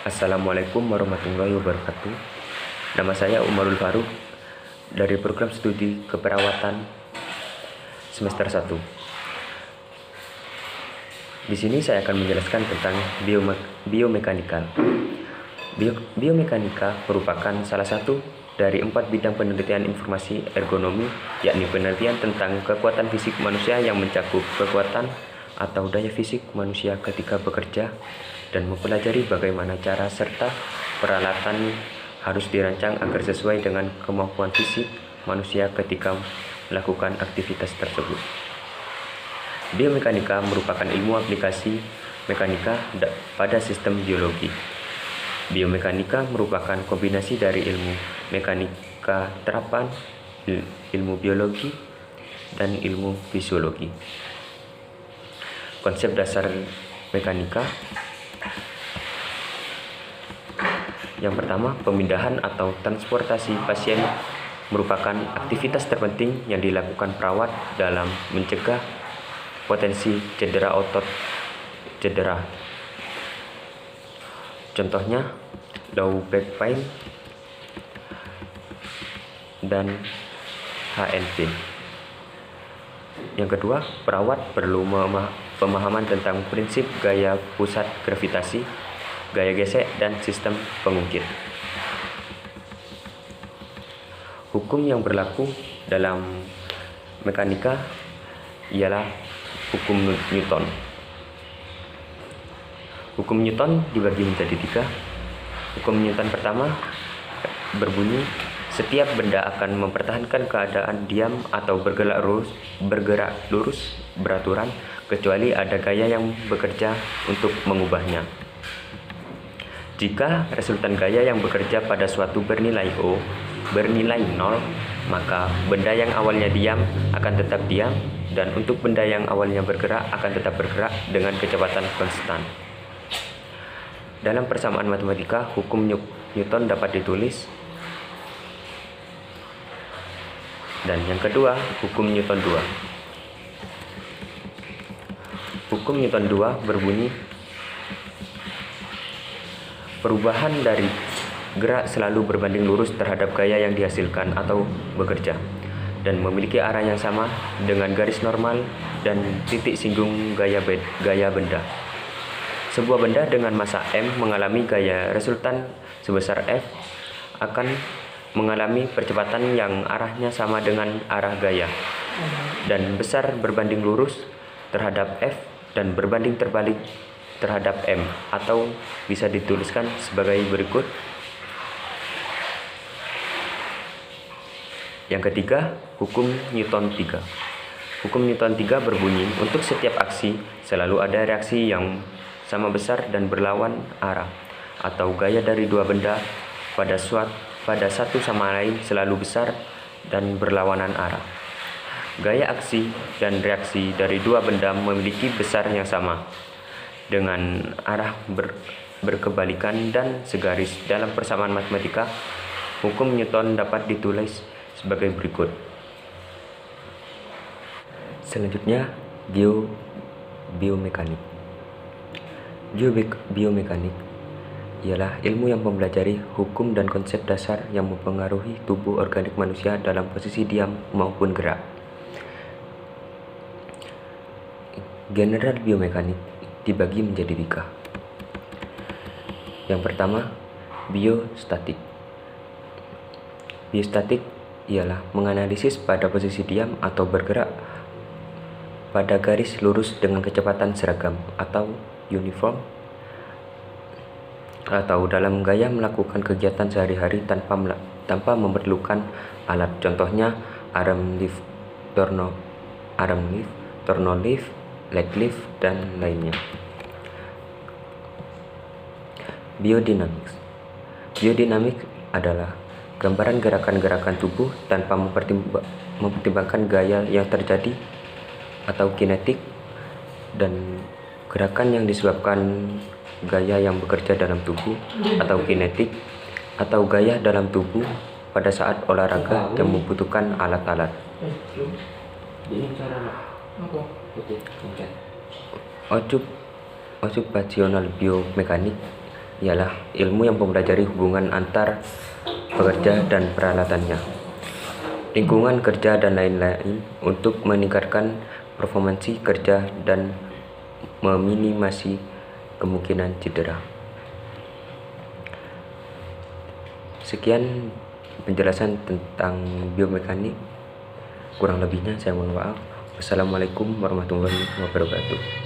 Assalamualaikum warahmatullahi wabarakatuh. Nama saya Umarul Faruq dari program studi keperawatan semester 1. Di sini saya akan menjelaskan tentang biomekanika. Biomekanika merupakan salah satu dari 4 bidang penelitian informasi ergonomi, yakni penelitian tentang kekuatan fisik manusia yang mencakup kekuatan atau daya fisik manusia ketika bekerja dan mempelajari bagaimana cara serta peralatan harus dirancang agar sesuai dengan kemampuan fisik manusia ketika melakukan aktivitas tersebut. Biomekanika merupakan ilmu aplikasi mekanika pada sistem biologi. Biomekanika merupakan kombinasi dari ilmu mekanika terapan, ilmu biologi, dan ilmu fisiologi. Konsep dasar mekanika. Yang pertama, pemindahan atau transportasi pasien merupakan aktivitas terpenting yang dilakukan perawat dalam mencegah potensi cedera otot cedera. Contohnya, low back pain dan HNP. Yang kedua, perawat perlu pemahaman tentang prinsip gaya pusat gravitasi, gaya gesek, dan sistem pengungkit. Hukum yang berlaku dalam mekanika ialah hukum Newton. Hukum Newton dibagi menjadi 3. Hukum Newton pertama berbunyi, setiap benda akan mempertahankan keadaan diam atau bergerak lurus beraturan kecuali ada gaya yang bekerja untuk mengubahnya. Jika resultan gaya yang bekerja pada suatu bernilai O bernilai 0, maka benda yang awalnya diam akan tetap diam, dan untuk benda yang awalnya bergerak akan tetap bergerak dengan kecepatan konstan. Dalam persamaan matematika, hukum Newton dapat ditulis. Dan yang kedua, hukum Newton 2. Hukum Newton 2 berbunyi, perubahan dari gerak selalu berbanding lurus terhadap gaya yang dihasilkan atau bekerja, dan memiliki arah yang sama dengan garis normal dan titik singgung gaya benda. Sebuah benda dengan massa M mengalami gaya resultan sebesar F akan mengalami percepatan yang arahnya sama dengan arah gaya, dan besar berbanding lurus terhadap F dan berbanding terbalik terhadap M, atau bisa dituliskan sebagai berikut. Yang ketiga, hukum Newton 3. Hukum Newton 3 berbunyi, untuk setiap aksi selalu ada reaksi yang sama besar dan berlawan arah, atau gaya dari dua benda pada satu sama lain selalu besar dan berlawanan arah. Gaya aksi dan reaksi dari dua benda memiliki besar yang sama dengan arah berkebalikan dan segaris. Dalam persamaan matematika, hukum Newton dapat ditulis sebagai berikut. Selanjutnya, biomekanik. Biomekanik ialah ilmu yang mempelajari hukum dan konsep dasar yang mempengaruhi tubuh organik manusia dalam posisi diam maupun gerak. General biomekanik dibagi menjadi 3. Yang pertama, biostatik. Biostatik ialah menganalisis pada posisi diam atau bergerak pada garis lurus dengan kecepatan seragam atau uniform, atau dalam gaya melakukan kegiatan sehari-hari tanpa memerlukan alat. Contohnya arm lift, turno lift, leg lift, dan lainnya. Biodinamik adalah gambaran gerakan-gerakan tubuh tanpa mempertimbangkan gaya yang terjadi atau kinetik, dan gerakan yang disebabkan gaya yang bekerja dalam tubuh atau kinetik, atau gaya dalam tubuh pada saat olahraga yang membutuhkan alat-alat. Occupational biomekanik ialah ilmu yang mempelajari hubungan antar pekerja dan peralatannya, lingkungan kerja, dan lain-lain untuk meningkatkan performansi kerja dan meminimasi kemungkinan cedera. Sekian penjelasan tentang biomekanik. Kurang lebihnya saya mohon maaf. Wassalamualaikum warahmatullahi wabarakatuh.